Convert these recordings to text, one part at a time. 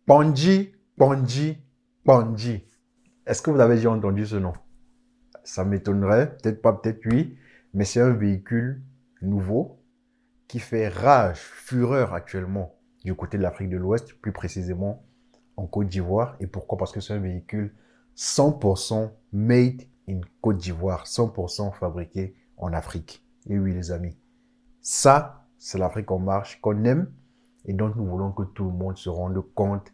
Bandji, Bandji, Bandji. Est-ce que vous avez déjà entendu ce nom? Ça m'étonnerait, peut-être pas, peut-être oui, mais c'est un véhicule nouveau qui fait rage, fureur actuellement du côté de l'Afrique de l'Ouest, plus précisément en Côte d'Ivoire. Et pourquoi? Parce que c'est un véhicule 100% made in Côte d'Ivoire, 100% fabriqué en Afrique. Et oui, les amis, ça, c'est l'Afrique en marche qu'on aime et dont nous voulons que tout le monde se rende compte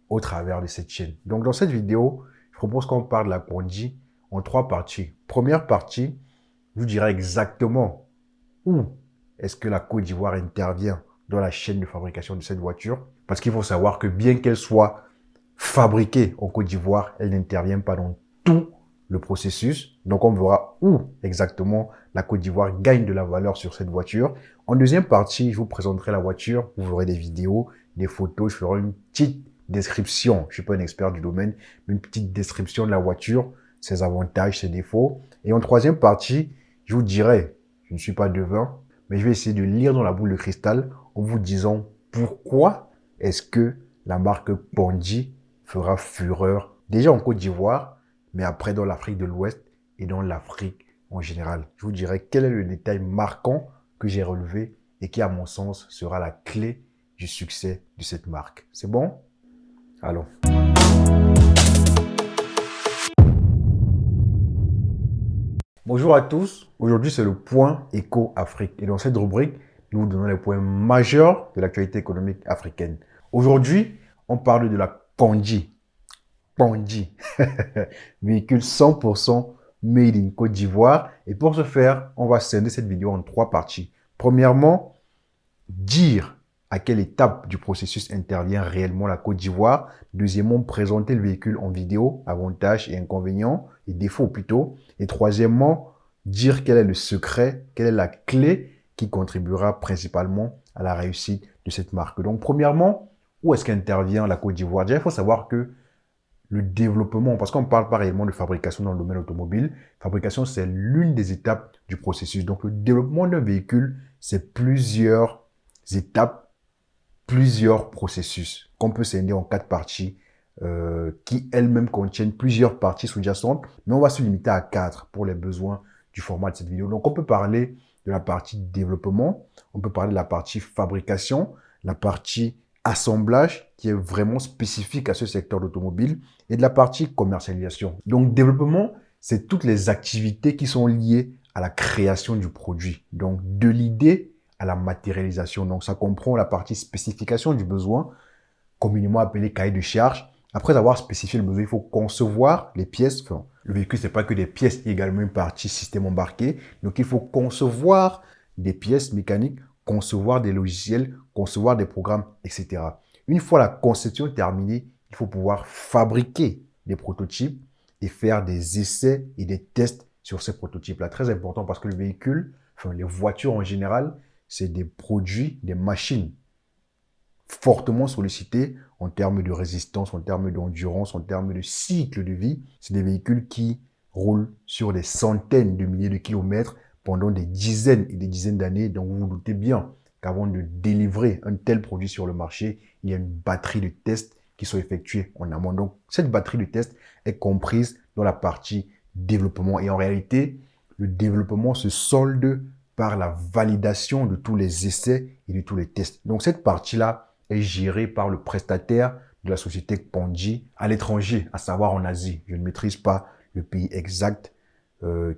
au travers de cette chaîne. Donc, dans cette vidéo, je propose qu'on parle de la Bandji en trois parties. Première partie, je vous dirai exactement où est-ce que la Côte d'Ivoire intervient dans la chaîne de fabrication de cette voiture. Parce qu'il faut savoir que bien qu'elle soit fabriquée en Côte d'Ivoire, elle n'intervient pas dans tout le processus. Donc, on verra où exactement la Côte d'Ivoire gagne de la valeur sur cette voiture. En deuxième partie, je vous présenterai la voiture. Vous verrez des vidéos, des photos. Je ferai une petite description. Je ne suis pas un expert du domaine, mais une petite description de la voiture, ses avantages, ses défauts. Et en troisième partie, je vous dirai, je ne suis pas devin, mais je vais essayer de lire dans la boule de cristal en vous disant pourquoi est-ce que la marque Bandji fera fureur déjà en Côte d'Ivoire, mais après dans l'Afrique de l'Ouest et dans l'Afrique en général. Je vous dirai quel est le détail marquant que j'ai relevé et qui, à mon sens, sera la clé du succès de cette marque. C'est bon? Allons. Bonjour à tous. Aujourd'hui, c'est le point Éco-Afrique. Et dans cette rubrique, nous vous donnons les points majeurs de l'actualité économique africaine. Aujourd'hui, on parle de la Bandji. Bandji. Véhicule 100% made in Côte d'Ivoire. Et pour ce faire, on va scinder cette vidéo en trois parties. Premièrement, dire à quelle étape du processus intervient réellement la Côte d'Ivoire. Deuxièmement, présenter le véhicule en vidéo, avantages et inconvénients, et défauts plutôt. Et troisièmement, dire quel est le secret, quelle est la clé qui contribuera principalement à la réussite de cette marque. Donc, premièrement, où est-ce qu'intervient la Côte d'Ivoire? Déjà, il faut savoir que le développement, parce qu'on ne parle pas réellement de fabrication dans le domaine automobile, fabrication, c'est l'une des étapes du processus. Donc, le développement d'un véhicule, c'est plusieurs étapes, plusieurs processus qu'on peut scinder en quatre parties qui elles-mêmes contiennent plusieurs parties sous-jacentes, mais on va se limiter à quatre pour les besoins du format de cette vidéo. Donc, on peut parler de la partie développement, on peut parler de la partie fabrication, la partie assemblage qui est vraiment spécifique à ce secteur d'automobile et de la partie commercialisation. Donc, développement, c'est toutes les activités qui sont liées à la création du produit. Donc, de l'idée à la matérialisation. Donc, ça comprend la partie spécification du besoin, communément appelé cahier de charge. Après avoir spécifié le besoin, il faut concevoir les pièces. Enfin, le véhicule, c'est pas que des pièces, il y a également une partie système embarqué. Donc, il faut concevoir des pièces mécaniques, concevoir des logiciels, concevoir des programmes, etc. Une fois la conception terminée, il faut pouvoir fabriquer des prototypes et faire des essais et des tests sur ces prototypes-là. Très important parce que le véhicule, enfin les voitures en général, c'est des produits, des machines fortement sollicités en termes de résistance, en termes d'endurance, en termes de cycle de vie. C'est des véhicules qui roulent sur des centaines de milliers de kilomètres pendant des dizaines et des dizaines d'années. Donc, vous vous doutez bien qu'avant de délivrer un tel produit sur le marché, il y a une batterie de tests qui sont effectués en amont. Donc, cette batterie de tests est comprise dans la partie développement. Et en réalité, le développement se solde par la validation de tous les essais et de tous les tests. Donc, cette partie-là est gérée par le prestataire de la société Bandji à l'étranger, à savoir en Asie. Je ne maîtrise pas le pays exact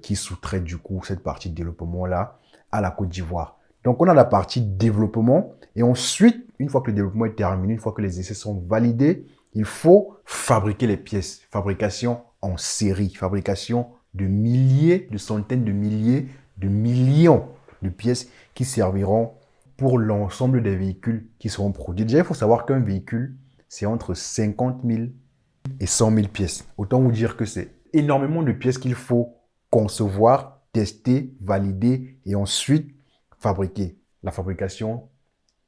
qui sous-traite du coup cette partie de développement-là à la Côte d'Ivoire. Donc, on a la partie développement et ensuite, une fois que le développement est terminé, une fois que les essais sont validés, il faut fabriquer les pièces. Fabrication en série, fabrication de milliers, de centaines de milliers, de millions de pièces qui serviront pour l'ensemble des véhicules qui seront produits. Déjà, il faut savoir qu'un véhicule, c'est entre 50 000 et 100 000 pièces. Autant vous dire que c'est énormément de pièces qu'il faut concevoir, tester, valider et ensuite fabriquer. La fabrication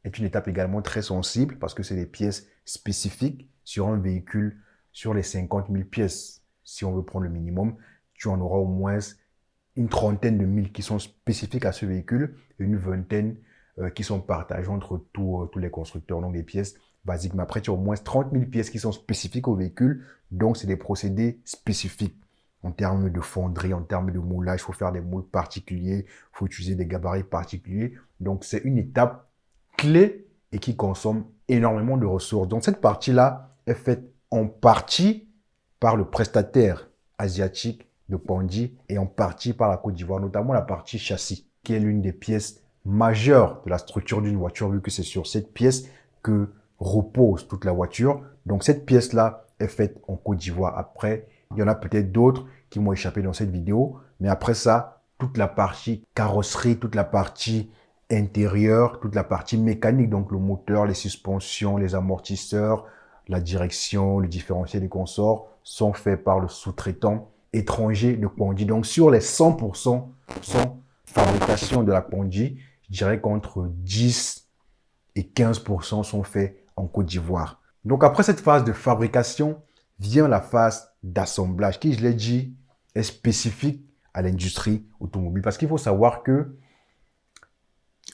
est une étape également très sensible parce que c'est des pièces spécifiques sur un véhicule. Sur les 50 000 pièces, si on veut prendre le minimum, tu en auras au moins une trentaine de mille qui sont spécifiques à ce véhicule et une vingtaine qui sont partagées entre tous les constructeurs. Donc des pièces basiques. Mais après, tu as au moins 30 000 pièces qui sont spécifiques au véhicule. Donc, c'est des procédés spécifiques. En termes de fonderie, en termes de moulage, il faut faire des moules particuliers, il faut utiliser des gabarits particuliers. Donc, c'est une étape clé et qui consomme énormément de ressources. Donc, cette partie-là est faite en partie par le prestataire asiatique de Pondy et en partie par la Côte d'Ivoire, notamment la partie châssis, qui est l'une des pièces majeures de la structure d'une voiture, vu que c'est sur cette pièce que repose toute la voiture. Donc, cette pièce-là est faite en Côte d'Ivoire. Après, il y en a peut-être d'autres qui m'ont échappé dans cette vidéo. Mais après ça, toute la partie carrosserie, toute la partie intérieure, toute la partie mécanique, donc le moteur, les suspensions, les amortisseurs, la direction, le différentiel des consorts, sont faits par le sous-traitant étranger de Pondy. Donc, sur les 100% sont fabrication de la Pondy, je dirais qu'entre 10 et 15% sont faits en Côte d'Ivoire. Donc, après cette phase de fabrication, vient la phase d'assemblage qui, je l'ai dit, est spécifique à l'industrie automobile. Parce qu'il faut savoir que,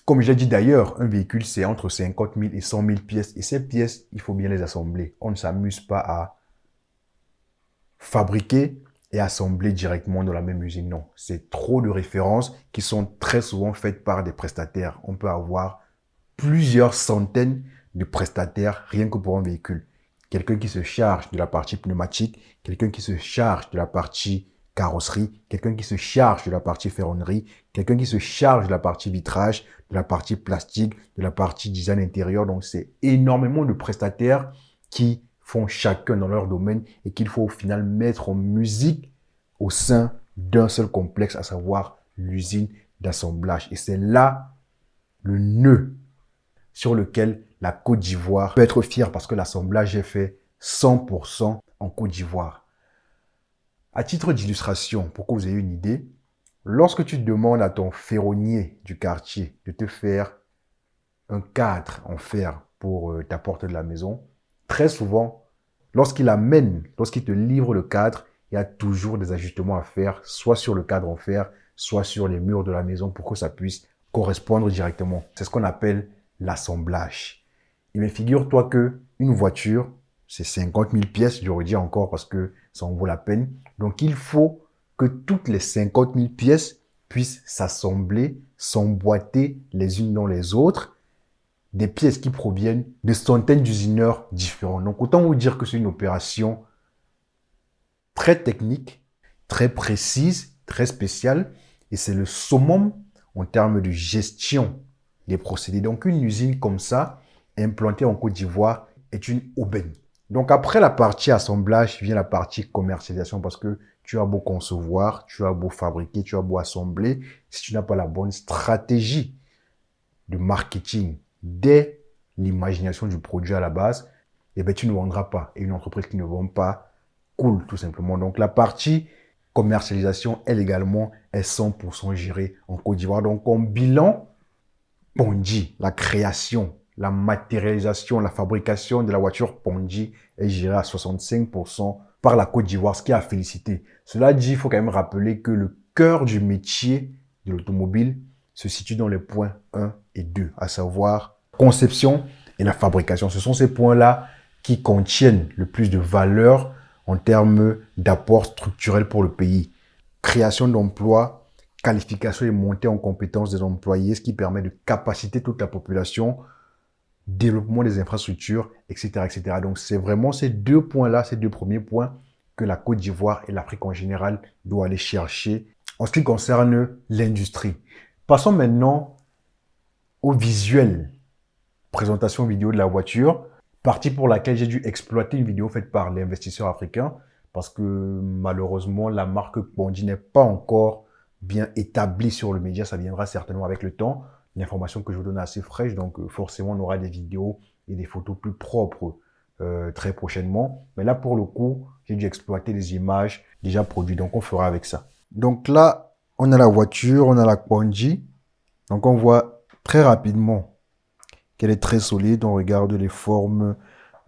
comme je l'ai dit d'ailleurs, un véhicule, c'est entre 50 000 et 100 000 pièces. Et ces pièces, il faut bien les assembler. On ne s'amuse pas à fabriquer et assembler directement dans la même usine. Non, c'est trop de références qui sont très souvent faites par des prestataires. On peut avoir plusieurs centaines de prestataires rien que pour un véhicule. Quelqu'un qui se charge de la partie pneumatique, quelqu'un qui se charge de la partie carrosserie, quelqu'un qui se charge de la partie ferronnerie, quelqu'un qui se charge de la partie vitrage, de la partie plastique, de la partie design intérieur. Donc, c'est énormément de prestataires qui font chacun dans leur domaine et qu'il faut au final mettre en musique au sein d'un seul complexe, à savoir l'usine d'assemblage. Et c'est là le nœud sur lequel la Côte d'Ivoire peut être fière parce que l'assemblage est fait 100% en Côte d'Ivoire. À titre d'illustration, pour que vous ayez une idée, lorsque tu demandes à ton ferronnier du quartier de te faire un cadre en fer pour ta porte de la maison, très souvent, lorsqu'il te livre le cadre, il y a toujours des ajustements à faire, soit sur le cadre en fer, soit sur les murs de la maison pour que ça puisse correspondre directement. C'est ce qu'on appelle l'assemblage. Et bien, figure-toi que une voiture, c'est 50 000 pièces, je redis encore parce que ça en vaut la peine. Donc, il faut que toutes les 50 000 pièces puissent s'assembler, s'emboîter les unes dans les autres, des pièces qui proviennent de centaines d'usineurs différents. Donc, autant vous dire que c'est une opération très technique, très précise, très spéciale, et c'est le summum en termes de gestion des procédés. Donc, une usine comme ça, implantée en Côte d'Ivoire, est une aubaine. Donc, après la partie assemblage, vient la partie commercialisation parce que tu as beau concevoir, tu as beau fabriquer, tu as beau assembler. Si tu n'as pas la bonne stratégie de marketing dès l'imagination du produit à la base, eh bien, tu ne vendras pas. Et une entreprise qui ne vend pas coule tout simplement. Donc, la partie commercialisation, elle également, est 100% gérée en Côte d'Ivoire. Donc, en bilan, Pondy, la création, la matérialisation, la fabrication de la voiture Pondy est gérée à 65% par la Côte d'Ivoire, ce qui est à féliciter. Cela dit, il faut quand même rappeler que le cœur du métier de l'automobile se situe dans les points 1 et 2, à savoir conception et la fabrication. Ce sont ces points-là qui contiennent le plus de valeur en termes d'apport structurel pour le pays. Création d'emplois, qualification et montée en compétences des employés, ce qui permet de capaciter toute la population, développement des infrastructures, etc., etc. Donc, c'est vraiment ces deux points-là, ces deux premiers points que la Côte d'Ivoire et l'Afrique en général doivent aller chercher en ce qui concerne l'industrie. Passons maintenant au visuel. Présentation vidéo de la voiture, partie pour laquelle j'ai dû exploiter une vidéo faite par l'investisseur africain parce que malheureusement, la marque Pondy n'est pas encore bien établie sur le média. Ça viendra certainement avec le temps. L'information que je vous donne est assez fraîche, donc forcément, on aura des vidéos et des photos plus propres très prochainement. Mais là, pour le coup, j'ai dû exploiter des images déjà produites, donc on fera avec ça. Donc là, on a la voiture, on a la Pondy. Donc on voit très rapidement qu'elle est très solide. On regarde les formes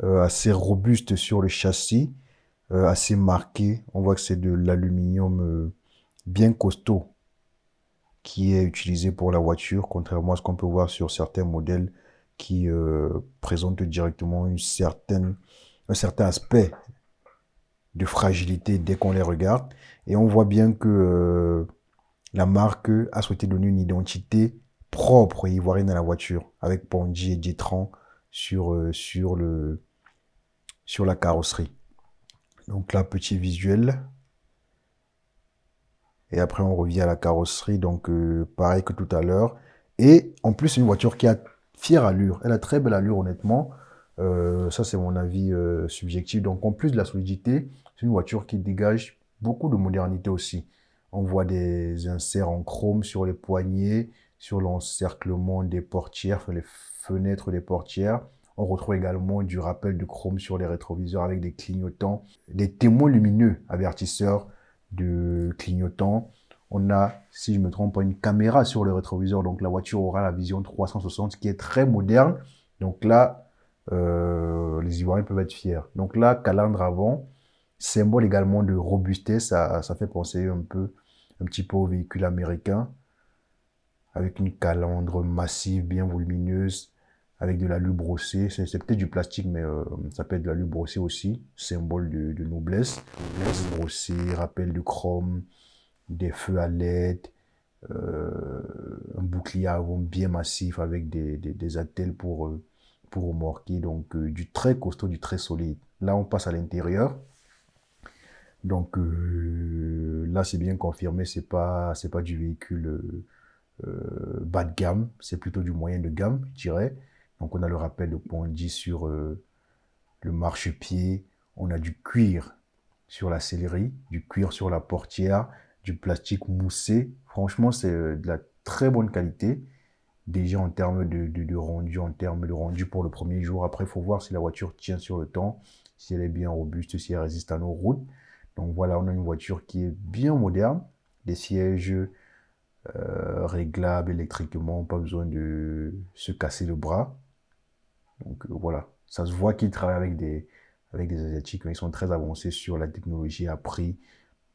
assez robustes sur le châssis, assez marquées. On voit que c'est de l'aluminium bien costaud qui est utilisé pour la voiture, contrairement à ce qu'on peut voir sur certains modèles qui présente directement un certain aspect de fragilité dès qu'on les regarde. Et on voit bien que la marque a souhaité donner une identité propre et ivoirienne à la voiture, avec Ponji et Ditran sur la carrosserie. Donc là, petit visuel. Et après, on revient à la carrosserie. Donc, pareil que tout à l'heure. Et en plus, c'est une voiture qui a fière allure. Elle a très belle allure, honnêtement. Ça, c'est mon avis subjectif. Donc, en plus de la solidité, c'est une voiture qui dégage beaucoup de modernité aussi. On voit des inserts en chrome sur les poignées, sur l'encerclement des portières, enfin, les fenêtres des portières. On retrouve également du rappel de chrome sur les rétroviseurs avec des clignotants, des témoins lumineux avertisseurs de clignotants. On a, si je ne me trompe pas, une caméra sur le rétroviseur. Donc la voiture aura la vision 360 qui est très moderne. Donc là, les Ivoiriens peuvent être fiers. Donc là, calandre avant, symbole également de robustesse. Ça fait penser un petit peu au véhicule américain, avec une calandre massive, bien volumineuse, avec de l'alu brossé. C'est peut-être du plastique, mais ça peut être de l'alu brossé aussi, symbole de noblesse. Noblesse brossé, rappel de chrome, des feux à LED, un bouclier avant bien massif avec des attelles pour remorquer. Donc du très costaud, du très solide. Là, on passe à l'intérieur. Donc là, c'est bien confirmé, c'est pas du véhicule bas de gamme, c'est plutôt du moyen de gamme, je dirais. Donc on a le rappel de Ponji sur le marchepied, on a du cuir sur la sellerie, du cuir sur la portière, du plastique moussé. Franchement, c'est de la très bonne qualité. Déjà en termes de rendu, en termes de rendu pour le premier jour. Après, il faut voir si la voiture tient sur le temps, si elle est bien robuste, si elle résiste à nos routes. Donc voilà, on a une voiture qui est bien moderne, des sièges réglables électriquement, pas besoin de se casser le bras. Donc voilà, ça se voit qu'ils travaillent avec des Asiatiques, mais ils sont très avancés sur la technologie à prix,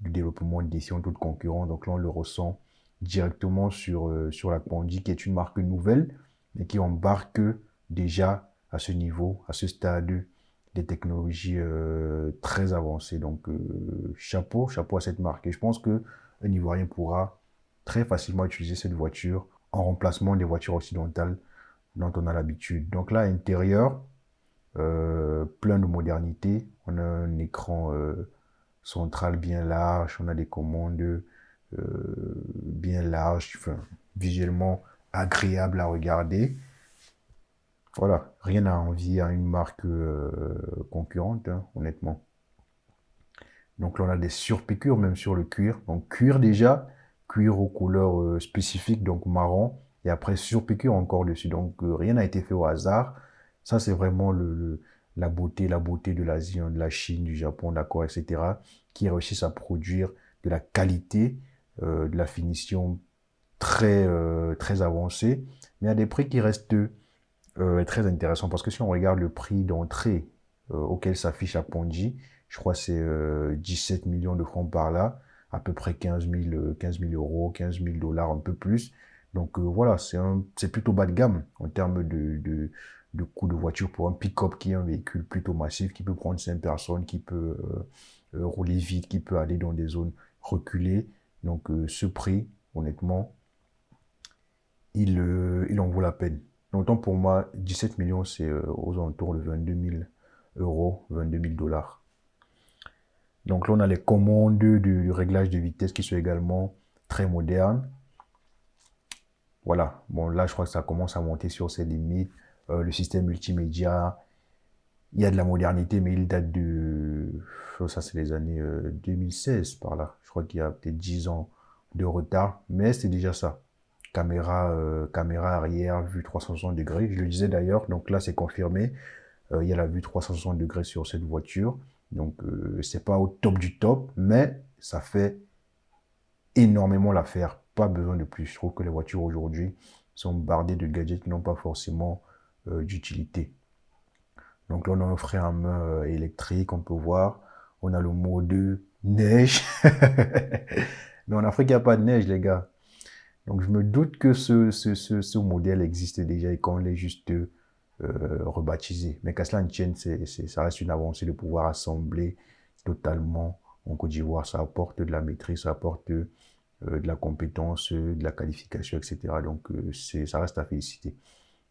du développement de décisions toutes concurrents. Donc là, on le ressent directement sur la Ponji, qui est une marque nouvelle, mais qui embarque déjà à ce niveau, à ce stade, des technologies très avancées. Donc chapeau à cette marque. Et je pense qu'un Ivoirien pourra très facilement utiliser cette voiture en remplacement des voitures occidentales dont on a l'habitude. Donc là, intérieur, plein de modernité. On a un écran central bien large, on a des commandes bien larges, enfin, visuellement agréable à regarder. Voilà, rien à envier à une marque concurrente, hein, honnêtement. Donc là, on a des surpiqûres même sur le cuir. Donc cuir déjà, cuir aux couleurs spécifiques, donc marron, et après surpiqûre encore dessus. Donc rien n'a été fait au hasard. Ça, c'est vraiment la beauté de l'Asie, hein, de la Chine, du Japon, d'accord, etc., qui réussissent à produire de la qualité, de la finition très avancée, mais à des prix qui restent très intéressants. Parce que si on regarde le prix d'entrée auquel s'affiche à Ponji, je crois que c'est 17 millions de francs par là, à peu près 15 000 euros, 15 000 dollars, un peu plus. Donc voilà, c'est plutôt bas de gamme en termes de coût de voiture pour un pick-up qui est un véhicule plutôt massif, qui peut prendre 5 personnes, qui peut rouler vite, qui peut aller dans des zones reculées. Donc ce prix, honnêtement, il en vaut la peine. Donc pour moi, 17 millions, c'est aux alentours de 22 000 euros, 22 000 dollars. Donc là, on a les commandes du réglage de vitesse qui sont également très modernes. Voilà. Bon, là, je crois que ça commence à monter sur ses limites. Le système multimédia, il y a de la modernité, mais il date de... Ça, c'est les années 2016 par là. Je crois qu'il y a peut-être 10 ans de retard, mais c'est déjà ça. Caméra arrière, vue 360 degrés. Je le disais d'ailleurs, donc là, c'est confirmé. Il y a la vue 360 degrés sur cette voiture. Donc, c'est pas au top du top, mais ça fait énormément l'affaire. Pas besoin de plus. Je trouve que les voitures aujourd'hui sont bardées de gadgets qui n'ont pas forcément d'utilité. Donc là, on a un frein à main électrique, on peut voir. On a le mode neige. Mais en Afrique, il n'y a pas de neige, les gars. Donc je me doute que ce modèle existe déjà et qu'on l'ait juste rebaptisé. Mais qu'à cela ne tienne, ça reste une avancée de pouvoir assembler totalement en Côte d'Ivoire. Ça apporte de la maîtrise, ça apporte de la compétence, de la qualification, etc. Donc, ça reste à féliciter.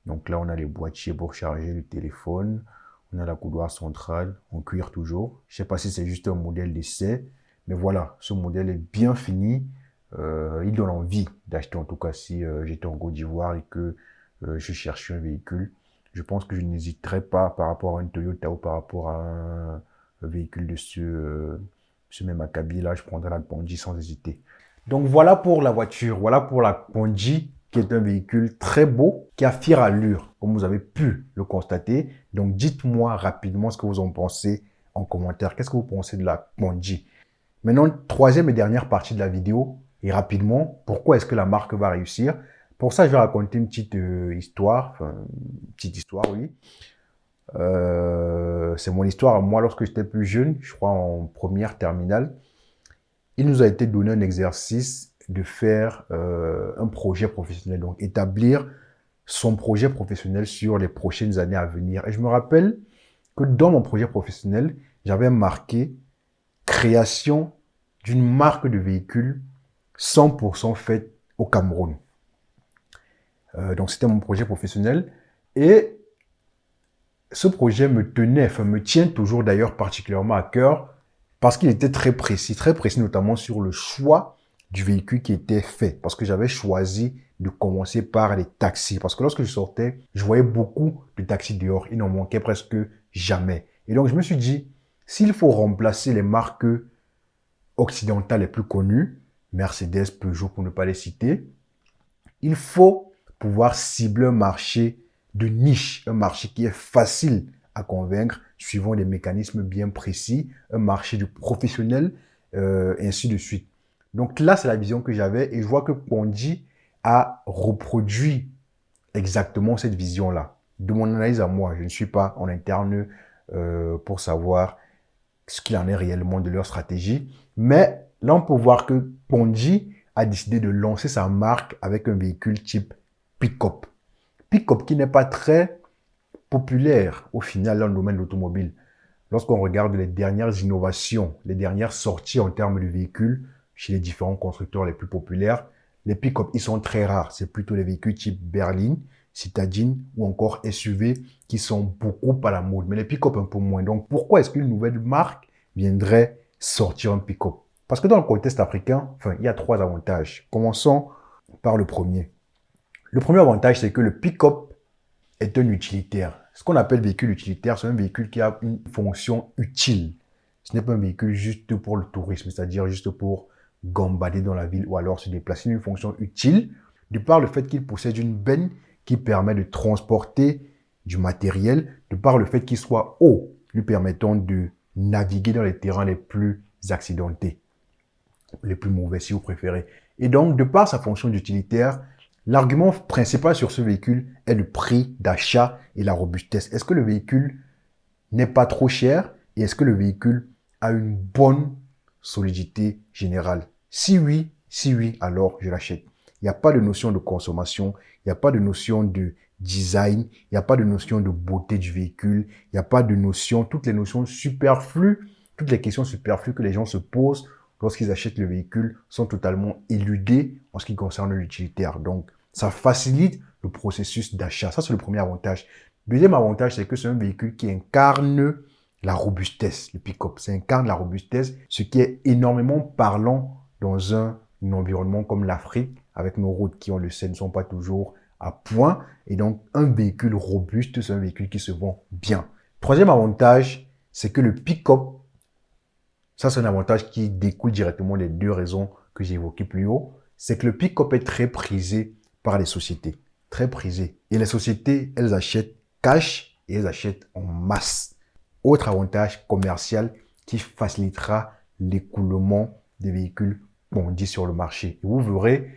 Donc là, on a les boîtiers pour charger le téléphone. On a la coudoir centrale en cuir toujours. Je ne sais pas si c'est juste un modèle d'essai, mais voilà, ce modèle est bien fini. Il donne envie d'acheter, en tout cas si j'étais en Côte d'Ivoire et que je cherchais un véhicule. Je pense que je n'hésiterais pas par rapport à un Toyota ou par rapport à un véhicule de ce même acabit là. Je prendrais la Ponji sans hésiter. Donc voilà pour la voiture, voilà pour la Ponji, qui est un véhicule très beau, qui a fière allure, comme vous avez pu le constater. Donc dites-moi rapidement ce que vous en pensez en commentaire. Qu'est-ce que vous pensez de la Ponji? Maintenant, troisième et dernière partie de la vidéo, et rapidement, pourquoi est-ce que la marque va réussir? Pour ça, je vais raconter une petite histoire, enfin, une petite histoire, oui. C'est mon histoire. Moi, lorsque j'étais plus jeune, je crois en première terminale, il nous a été donné un exercice de faire un projet professionnel, donc établir son projet professionnel sur les prochaines années à venir. Et je me rappelle que dans mon projet professionnel, j'avais marqué création d'une marque de véhicule 100% faite au Cameroun. Donc c'était mon projet professionnel et ce projet me tenait, enfin me tient toujours d'ailleurs particulièrement à cœur parce qu'il était très précis notamment sur le choix du véhicule qui était fait. Parce que j'avais choisi de commencer par les taxis. Parce que lorsque je sortais, je voyais beaucoup de taxis dehors. Il n'en manquait presque jamais. Et donc je me suis dit, s'il faut remplacer les marques occidentales les plus connues, Mercedes, Peugeot pour ne pas les citer, il faut pouvoir cibler un marché de niche, un marché qui est facile à convaincre, suivant des mécanismes bien précis, un marché de professionnels, et ainsi de suite. Donc là, c'est la vision que j'avais et je vois que Ponji a reproduit exactement cette vision-là. De mon analyse à moi, je ne suis pas en interne pour savoir ce qu'il en est réellement de leur stratégie, mais là, on peut voir que Ponji a décidé de lancer sa marque avec un véhicule type pick-up. Pick-up qui n'est pas très populaire au final dans le domaine de l'automobile. Lorsqu'on regarde les dernières innovations, les dernières sorties en termes de véhicules chez les différents constructeurs les plus populaires, les pick-up, ils sont très rares. C'est plutôt les véhicules type berline, citadine ou encore SUV qui sont beaucoup à la mode. Mais les pick-up un peu moins. Donc pourquoi est-ce qu'une nouvelle marque viendrait sortir un pick-up? Parce que dans le contexte africain, enfin, il y a trois avantages. Commençons par le premier. Le premier avantage, c'est que le pick-up est un utilitaire. Ce qu'on appelle véhicule utilitaire, c'est un véhicule qui a une fonction utile. Ce n'est pas un véhicule juste pour le tourisme, c'est-à-dire juste pour gambader dans la ville ou alors se déplacer. Une fonction utile, de par le fait qu'il possède une benne qui permet de transporter du matériel, de par le fait qu'il soit haut, lui permettant de naviguer dans les terrains les plus accidentés, les plus mauvais si vous préférez. Et donc, de par sa fonction d'utilitaire, l'argument principal sur ce véhicule est le prix d'achat et la robustesse. Est-ce que le véhicule n'est pas trop cher et est-ce que le véhicule a une bonne solidité générale? Si oui, alors je l'achète. Il n'y a pas de notion de consommation, il n'y a pas de notion de design, il n'y a pas de notion de beauté du véhicule, il n'y a pas de notion, toutes les notions superflues, toutes les questions superflues que les gens se posent lorsqu'ils achètent le véhicule sont totalement éludées en ce qui concerne l'utilitaire. Donc, ça facilite le processus d'achat. Ça, c'est le premier avantage. Deuxième avantage, c'est que c'est un véhicule qui incarne la robustesse, le pick-up. Ça incarne la robustesse, ce qui est énormément parlant dans un environnement comme l'Afrique, avec nos routes qui, on le sait, ne sont pas toujours à point. Et donc, un véhicule robuste, c'est un véhicule qui se vend bien. Troisième avantage, c'est que le pick-up, ça c'est un avantage qui découle directement des deux raisons que j'ai évoquées plus haut, c'est que le pick-up est très prisé par les sociétés. Très prisé. Et les sociétés, elles achètent cash et elles achètent en masse. Autre avantage commercial qui facilitera l'écoulement des véhicules Ponji sur le marché. Et vous verrez,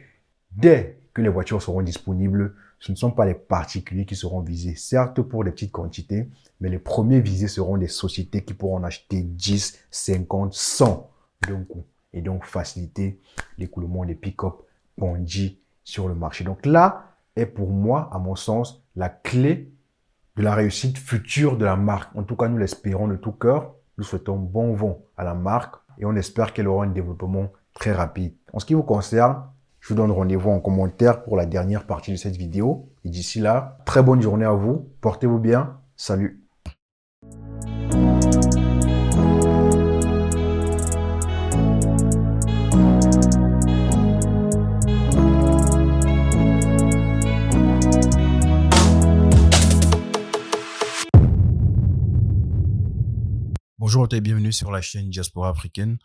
dès que les voitures seront disponibles, ce ne sont pas les particuliers qui seront visés. Certes, pour des petites quantités, mais les premiers visés seront des sociétés qui pourront en acheter 10, 50, 100 d'un coup. Et donc, faciliter l'écoulement des pick-up Ponji sur le marché. Donc là est pour moi, à mon sens, la clé de la réussite future de la marque. En tout cas, nous l'espérons de tout cœur. Nous souhaitons bon vent à la marque et on espère qu'elle aura un développement très rapide. En ce qui vous concerne, je vous donne rendez-vous en commentaire pour la dernière partie de cette vidéo. Et d'ici là, très bonne journée à vous. Portez-vous bien. Salut. Bonjour et bienvenue sur la chaîne Diaspora Africaine.